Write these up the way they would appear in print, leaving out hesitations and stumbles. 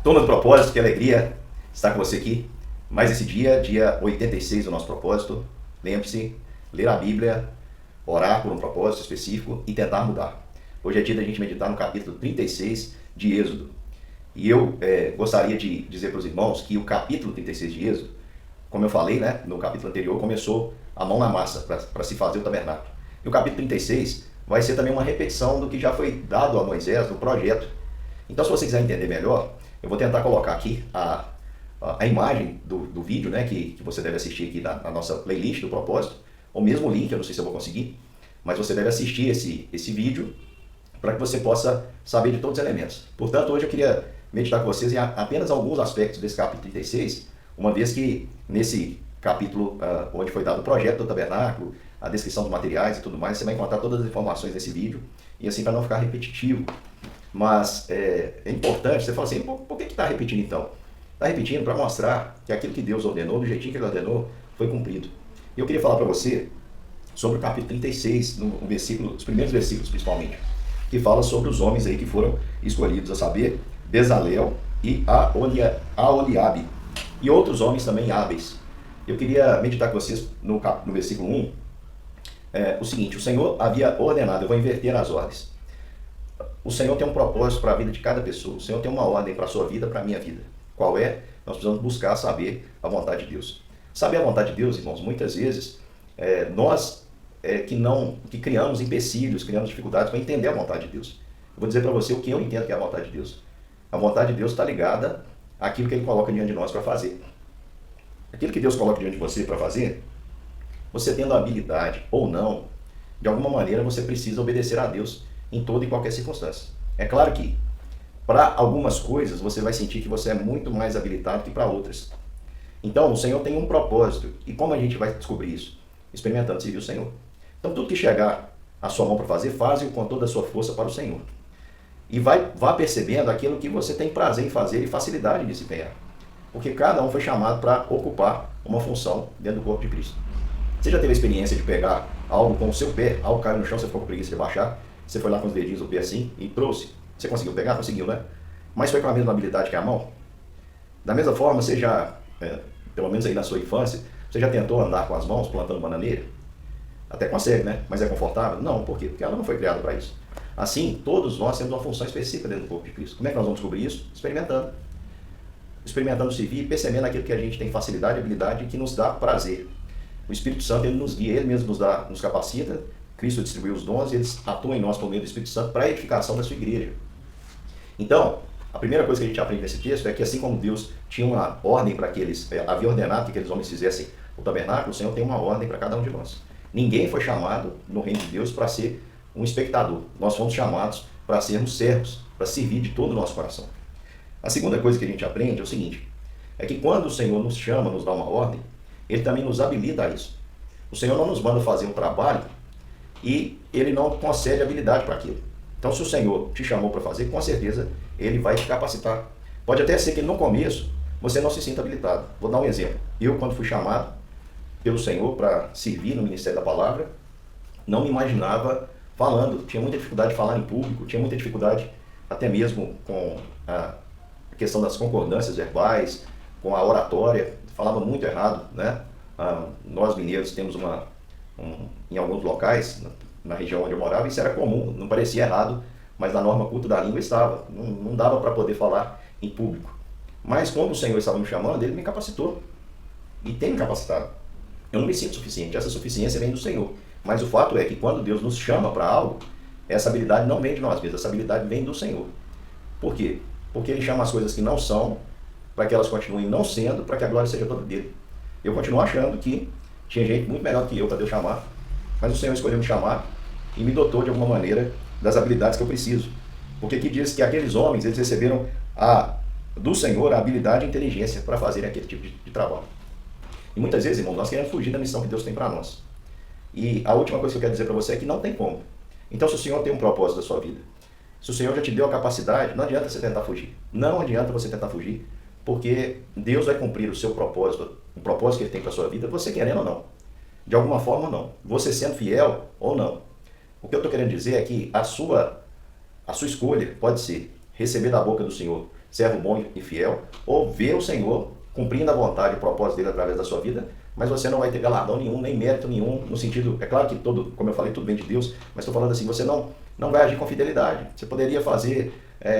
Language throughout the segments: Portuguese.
Toma do propósito, que alegria estar com você aqui. Mais esse dia 86 do nosso propósito. Lembre-se, ler a Bíblia, orar por um propósito específico e tentar mudar. Hoje é dia da gente meditar no capítulo 36 de Êxodo. E eu gostaria de dizer para os irmãos que o capítulo 36 de Êxodo, como eu falei, né, no capítulo anterior, começou a mão na massa para se fazer o tabernáculo. E o capítulo 36 vai ser também uma repetição do que já foi dado a Moisés no projeto. Então, se você quiser entender melhor, eu vou tentar colocar aqui a imagem do vídeo, né, que você deve assistir aqui na nossa playlist do propósito, ou mesmo o link, eu não sei se eu vou conseguir, mas você deve assistir esse vídeo para que você possa saber de todos os elementos. Portanto, hoje eu queria meditar com vocês em apenas alguns aspectos desse capítulo 36, uma vez que nesse capítulo onde foi dado o projeto do tabernáculo, a descrição dos materiais e tudo mais, você vai encontrar todas as informações nesse vídeo, e assim para não ficar repetitivo. Mas é importante, você fala assim, por que está repetindo então? Está repetindo para mostrar que aquilo que Deus ordenou, do jeitinho que Ele ordenou, foi cumprido. E eu queria falar para você sobre o capítulo 36, no versículo, os primeiros versículos principalmente, que fala sobre os homens aí que foram escolhidos, a saber, Bezalel e Aholiabe, e outros homens também hábeis. Eu queria meditar com vocês no versículo 1, o seguinte: o Senhor havia ordenado, eu vou inverter as ordens. O Senhor tem um propósito para a vida de cada pessoa. O Senhor tem uma ordem para a sua vida, para a minha vida. Qual é? Nós precisamos buscar saber a vontade de Deus. Saber a vontade de Deus, irmãos, muitas vezes, nós que criamos empecilhos, criamos dificuldades para entender a vontade de Deus. Eu vou dizer para você o que eu entendo que é a vontade de Deus. A vontade de Deus está ligada àquilo que Ele coloca diante de nós para fazer. Aquilo que Deus coloca diante de você para fazer, você tendo a habilidade ou não, de alguma maneira você precisa obedecer a Deus em toda e qualquer circunstância. É claro que para algumas coisas você vai sentir que você é muito mais habilitado que para outras. Então o Senhor tem um propósito. E como a gente vai descobrir isso? Experimentando servir o Senhor. Então tudo que chegar à sua mão para fazer, faze-o com toda a sua força para o Senhor. E vá percebendo aquilo que você tem prazer em fazer e facilidade de desempenhar. Porque cada um foi chamado para ocupar uma função dentro do corpo de Cristo. Você já teve a experiência de pegar algo com o seu pé, algo caiu no chão, você ficou com preguiça de baixar, você foi lá com os dedinhos do pé assim e trouxe. Você conseguiu pegar? Conseguiu, né? Mas foi com a mesma habilidade que a mão? Da mesma forma, você já, pelo menos aí na sua infância, você já tentou andar com as mãos plantando bananeira? Até consegue, né? Mas é confortável? Não, por quê? Porque ela não foi criada para isso. Assim, todos nós temos uma função específica dentro do corpo de Cristo. Como é que nós vamos descobrir isso? Experimentando. Experimentando servir e percebendo aquilo que a gente tem facilidade e habilidade e que nos dá prazer. O Espírito Santo, ele nos guia, ele mesmo nos capacita. Cristo distribuiu os dons e eles atuam em nós por meio do Espírito Santo para a edificação da sua igreja. Então, a primeira coisa que a gente aprende nesse texto é que assim como Deus tinha uma ordem para que eles, havia ordenado que aqueles homens fizessem o tabernáculo, o Senhor tem uma ordem para cada um de nós. Ninguém foi chamado no reino de Deus para ser um espectador. Nós fomos chamados para sermos servos, para servir de todo o nosso coração. A segunda coisa que a gente aprende é o seguinte, é que quando o Senhor nos chama, nos dá uma ordem, Ele também nos habilita a isso. O Senhor não nos manda fazer um trabalho e Ele não concede habilidade para aquilo. Então, se o Senhor te chamou para fazer, com certeza Ele vai te capacitar. Pode até ser que no começo você não se sinta habilitado. Vou dar um exemplo. Eu, quando fui chamado pelo Senhor para servir no Ministério da Palavra, não me imaginava falando. Tinha muita dificuldade de falar em público, tinha muita dificuldade até mesmo com a questão das concordâncias verbais, com a oratória, falava muito errado, né? Nós mineiros temos em alguns locais, na região onde eu morava, isso era comum, não parecia errado, mas na norma culta da língua estava, não dava para poder falar em público. Mas quando o Senhor estava me chamando, Ele me capacitou, e tem me capacitado. Eu não me sinto suficiente, essa suficiência vem do Senhor. Mas o fato é que quando Deus nos chama para algo, essa habilidade não vem de nós mesmos, essa habilidade vem do Senhor. Por quê? Porque Ele chama as coisas que não são, para que elas continuem não sendo, para que a glória seja toda dele. Eu continuo achando que tinha gente muito melhor que eu para Deus chamar, mas o Senhor escolheu me chamar e me dotou de alguma maneira das habilidades que eu preciso. Porque aqui diz que aqueles homens, eles receberam do Senhor a habilidade e a inteligência para fazerem aquele tipo de trabalho. E muitas vezes, irmão, nós queremos fugir da missão que Deus tem para nós. E a última coisa que eu quero dizer para você é que não tem como. Então, se o Senhor tem um propósito da sua vida, se o Senhor já te deu a capacidade, não adianta você tentar fugir. Não adianta você tentar fugir, porque Deus vai cumprir o seu propósito, o propósito que Ele tem para a sua vida, você querendo ou não. De alguma forma ou não. Você sendo fiel ou não. O que eu estou querendo dizer é que a sua escolha pode ser receber da boca do Senhor servo bom e fiel, ou ver o Senhor cumprindo a vontade e o propósito dele através da sua vida, mas você não vai ter galardão nenhum, nem mérito nenhum, no sentido, é claro que todo, como eu falei, tudo vem de Deus, mas estou falando assim, você não vai agir com fidelidade. Você poderia fazer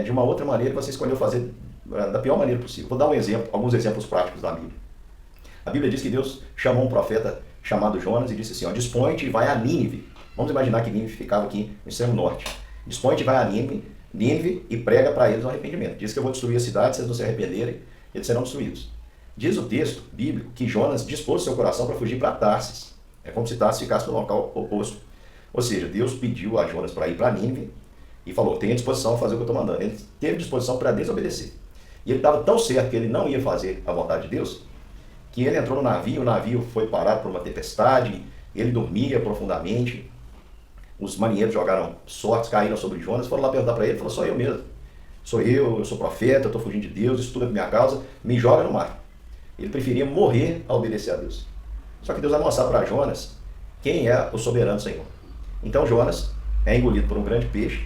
de uma outra maneira, você escolheu fazer da pior maneira possível. Vou dar um exemplo, alguns exemplos práticos da Bíblia. A Bíblia diz que Deus chamou um profeta chamado Jonas e disse assim, ó, dispõe-te e vai a Nínive. Vamos imaginar que Nínive ficava aqui no extremo norte. Dispõe-te e vai a Nínive e prega para eles um arrependimento. Diz que eu vou destruir a cidade, se eles não se arrependerem, eles serão destruídos. Diz o texto bíblico que Jonas dispôs seu coração para fugir para Tarsis. É como se Tarsis ficasse no local oposto. Ou seja, Deus pediu a Jonas para ir para Nínive e falou, tenha disposição a fazer o que eu estou mandando. Ele teve disposição para desobedecer. E ele estava tão certo que ele não ia fazer a vontade de Deus, que ele entrou no navio, o navio foi parado por uma tempestade, ele dormia profundamente, os marinheiros jogaram sortes, caíram sobre Jonas, foram lá perguntar para ele, falou, sou eu mesmo, eu sou profeta, eu estou fugindo de Deus, isso tudo é por minha causa, me joga no mar. Ele preferia morrer a obedecer a Deus. Só que Deus vai mostrar para Jonas quem é o soberano Senhor. Então Jonas é engolido por um grande peixe,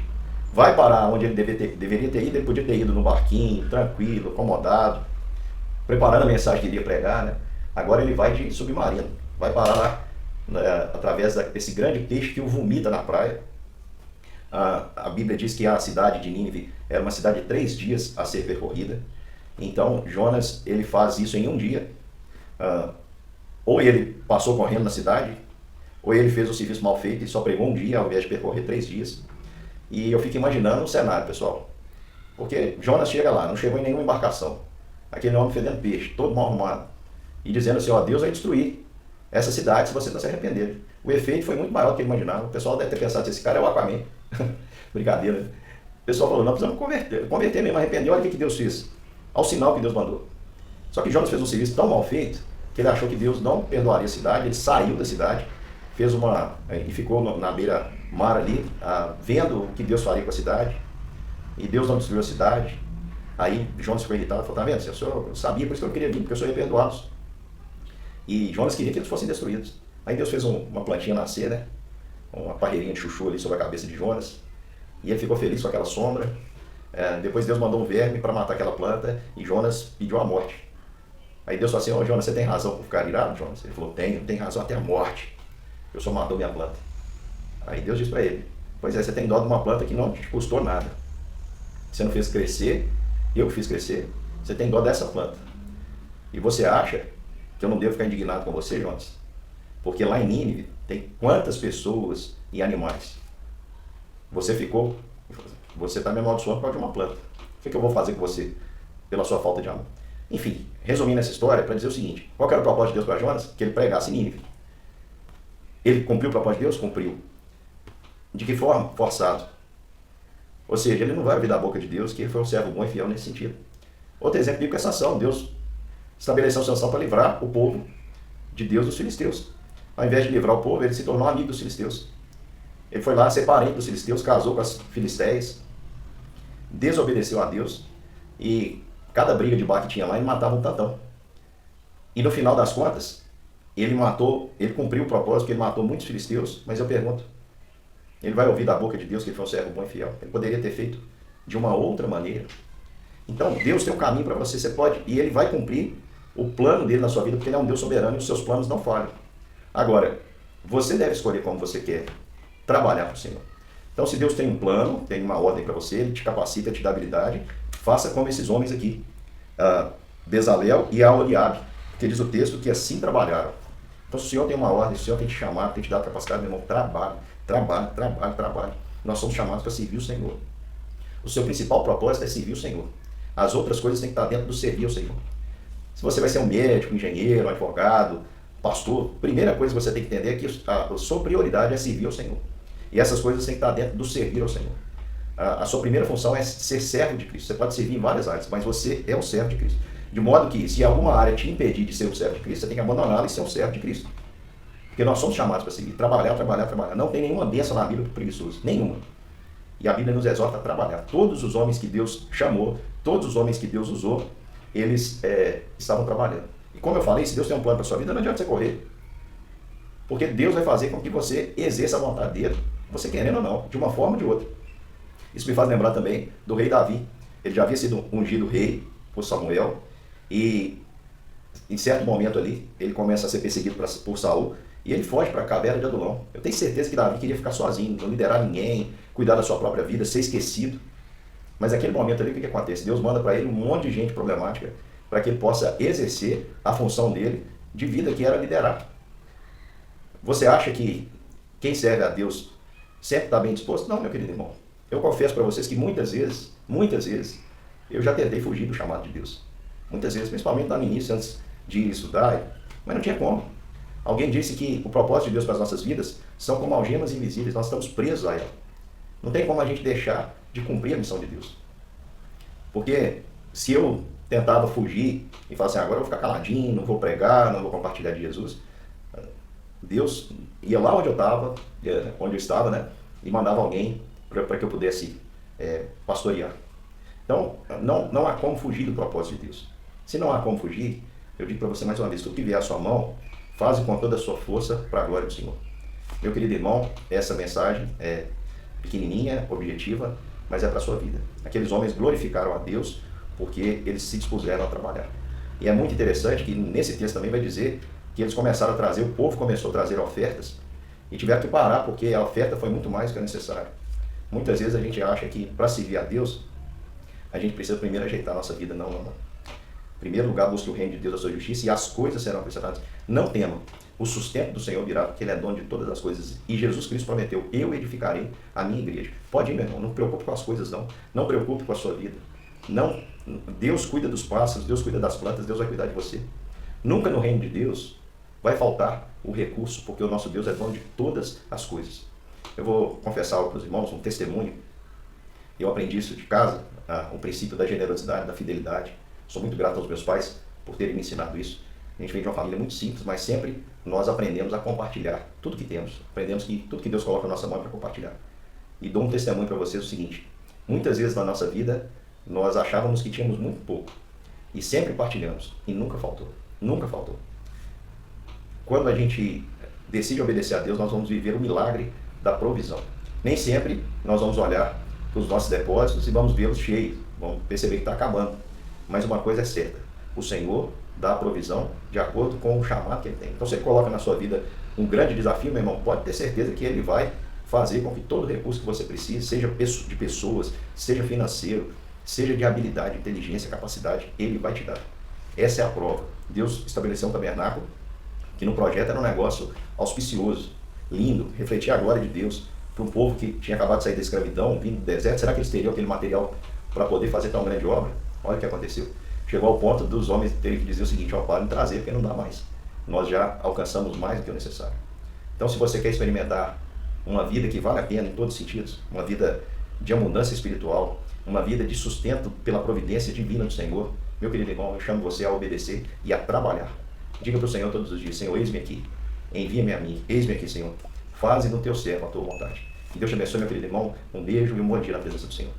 vai parar onde ele deveria ter ido, ele podia ter ido no barquinho, tranquilo, acomodado, preparando a mensagem que iria pregar, né? Agora ele vai de submarino, vai parar lá, através desse grande peixe que o vomita na praia. A Bíblia diz que a cidade de Nínive era uma cidade de 3 dias a ser percorrida. Então Jonas, ele faz isso em um dia. Ou ele passou correndo na cidade, ou ele fez o serviço mal feito e só pregou um dia ao invés de percorrer 3 dias. E eu fico imaginando um cenário, pessoal. Porque Jonas chega lá, não chegou em nenhuma embarcação. Aquele homem fedendo peixe, todo mal arrumado. E dizendo assim, ó, Deus vai destruir essa cidade se você não se arrepender. O efeito foi muito maior do que ele imaginava. O pessoal deve ter pensado assim, esse cara é o Aquaman. Brincadeira, né? O pessoal falou, não, precisamos converter mesmo, arrepender. Olha o que Deus fez. Ao sinal que Deus mandou. Só que Jonas fez um serviço tão mal feito, que ele achou que Deus não perdoaria a cidade, ele saiu da cidade, e ficou na beira-mar ali, vendo o que Deus faria com a cidade, e Deus não destruiu a cidade. Aí Jonas ficou irritado e falou, tá vendo, eu sabia, por isso que eu não queria vir, porque eu sou perdoado. E Jonas queria que eles fossem destruídos. Aí Deus fez uma plantinha nascer, né? Uma parreirinha de chuchu ali sobre a cabeça de Jonas, e ele ficou feliz com aquela sombra. Depois Deus mandou um verme para matar aquela planta, e Jonas pediu a morte. Aí Deus falou assim, ó, Jonas, você tem razão por ficar irado, Jonas? Ele falou, tem razão até a morte. Eu só matou minha planta. Aí Deus disse para ele, pois é, você tem dó de uma planta que não te custou nada. Você não fez crescer, eu que fiz crescer. Você tem dó dessa planta. E você acha que eu não devo ficar indignado com você, Jonas? Porque lá em Nínive tem quantas pessoas e animais? Você está me amaldiçoando por causa de uma planta. O que eu vou fazer com você pela sua falta de amor? Enfim, resumindo essa história, para dizer o seguinte, qual era o propósito de Deus para Jonas? Que ele pregasse em Nínive. Ele cumpriu o propósito de Deus? Cumpriu. De que forma? Forçado. Ou seja, ele não vai ouvir da boca de Deus que ele foi um servo bom e fiel nesse sentido. Outro exemplo bíblico é Sansão. Deus estabeleceu Sansão para livrar o povo de Deus dos filisteus. Ao invés de livrar o povo, ele se tornou amigo dos filisteus. Ele foi lá ser parente dos filisteus, casou com as filisteias, desobedeceu a Deus, e cada briga de bar que tinha lá, ele matava um tantão. E no final das contas, ele cumpriu o propósito, porque ele matou muitos filisteus, mas eu pergunto, ele vai ouvir da boca de Deus que ele foi um servo bom e fiel? Ele poderia ter feito de uma outra maneira. Então, Deus tem um caminho para você, e ele vai cumprir o plano dele na sua vida, porque ele é um Deus soberano e os seus planos não falham. Agora, você deve escolher como você quer trabalhar para o Senhor. Então, se Deus tem um plano, tem uma ordem para você, ele te capacita, te dá habilidade, faça como esses homens aqui, Bezalel e Aholiabe, porque diz o texto que assim trabalharam. Então, se o Senhor tem uma ordem, se o Senhor tem te chamado, tem te dado capacidade, meu irmão, trabalhe. Nós somos chamados para servir o Senhor. O seu principal propósito é servir o Senhor. As outras coisas têm que estar dentro do servir ao Senhor. Se você vai ser um médico, um engenheiro, um advogado, pastor, primeira coisa que você tem que entender é que a sua prioridade é servir ao Senhor. E essas coisas têm que estar dentro do servir ao Senhor. A sua primeira função é ser servo de Cristo. Você pode servir em várias áreas, mas você é o servo de Cristo. De modo que, se alguma área te impedir de ser um servo de Cristo, você tem que abandoná-la e ser um servo de Cristo. Porque nós somos chamados para seguir, trabalhar. Não tem nenhuma bênção na Bíblia para o preguiçoso, nenhuma. E a Bíblia nos exorta a trabalhar. Todos os homens que Deus chamou, todos os homens que Deus usou, eles estavam trabalhando. E como eu falei, se Deus tem um plano para a sua vida, não adianta você correr. Porque Deus vai fazer com que você exerça a vontade dele, você querendo ou não, de uma forma ou de outra. Isso me faz lembrar também do rei Davi. Ele já havia sido ungido rei por Samuel e em certo momento ali ele começa a ser perseguido por Saul e ele foge para a caverna de Adulão. Eu tenho certeza que Davi queria ficar sozinho, não liderar ninguém, cuidar da sua própria vida, ser esquecido. Mas naquele momento ali, o que acontece? Deus manda para ele um monte de gente problemática para que ele possa exercer a função dele de vida, que era liderar. Você acha que quem serve a Deus sempre está bem disposto? Não, meu querido irmão. Eu confesso para vocês que muitas vezes, eu já tentei fugir do chamado de Deus. Muitas vezes, principalmente lá no início, antes de ir estudar, mas não tinha como. Alguém disse que o propósito de Deus para as nossas vidas são como algemas invisíveis, nós estamos presos a ela. Não tem como a gente deixar de cumprir a missão de Deus. Porque se eu tentava fugir e falar assim, agora eu vou ficar caladinho, não vou pregar, não vou compartilhar de Jesus, Deus ia lá onde eu estava, né, e mandava alguém para que eu pudesse pastorear. Então, não há como fugir do propósito de Deus. Se não há como fugir, eu digo para você mais uma vez, tudo que vier à sua mão, faze com toda a sua força para a glória do Senhor. Meu querido irmão, essa mensagem é pequenininha, objetiva, mas é para a sua vida. Aqueles homens glorificaram a Deus porque eles se dispuseram a trabalhar. E é muito interessante que nesse texto também vai dizer que eles começaram a trazer, o povo começou a trazer ofertas e tiveram que parar porque a oferta foi muito mais do que necessário. Muitas vezes a gente acha que para servir a Deus, a gente precisa primeiro ajeitar a nossa vida. Não. Em primeiro lugar, busque o reino de Deus, a sua justiça, e as coisas serão acrescentadas. Não temam, o sustento do Senhor virá, porque Ele é dono de todas as coisas. E Jesus Cristo prometeu, eu edificarei a minha igreja. Pode ir, meu irmão, não preocupe com as coisas, não. Não preocupe com a sua vida. Não, Deus cuida dos pássaros, Deus cuida das plantas, Deus vai cuidar de você. Nunca no reino de Deus vai faltar o recurso, porque o nosso Deus é dono de todas as coisas. Eu vou confessar algo para os irmãos, um testemunho. Eu aprendi isso de casa, um princípio da generosidade, da fidelidade. Sou muito grato aos meus pais por terem me ensinado isso. A gente vem de uma família muito simples, mas sempre nós aprendemos a compartilhar tudo que temos. Aprendemos que tudo que Deus coloca na nossa mão é para compartilhar. E dou um testemunho para vocês o seguinte. Muitas vezes na nossa vida, nós achávamos que tínhamos muito pouco. E sempre partilhamos. E nunca faltou. Nunca faltou. Quando a gente decide obedecer a Deus, nós vamos viver o milagre da provisão. Nem sempre nós vamos olhar para os nossos depósitos e vamos vê-los cheios. Vamos perceber que está acabando. Mas uma coisa é certa. O Senhor dá a provisão de acordo com o chamado que Ele tem. Então, você coloca na sua vida um grande desafio, meu irmão, pode ter certeza que Ele vai fazer com que todo recurso que você precise, seja de pessoas, seja financeiro, seja de habilidade, inteligência, capacidade, Ele vai te dar. Essa é a prova. Deus estabeleceu um tabernáculo que no projeto era um negócio auspicioso, lindo, refletia a glória de Deus para um povo que tinha acabado de sair da escravidão, vindo do deserto. Será que eles teriam aquele material para poder fazer tão grande obra? Olha o que aconteceu. Chegou ao ponto dos homens terem que dizer o seguinte, parem de trazer porque não dá mais. Nós já alcançamos mais do que o necessário. Então, se você quer experimentar uma vida que vale a pena em todos os sentidos, uma vida de abundância espiritual, uma vida de sustento pela providência divina do Senhor, meu querido irmão, eu chamo você a obedecer e a trabalhar. Diga para o Senhor todos os dias, Senhor, eis-me aqui, envia-me a mim, eis-me aqui, Senhor, faze no teu servo a tua vontade. Que Deus te abençoe, meu querido irmão, um beijo e um bom dia na presença do Senhor.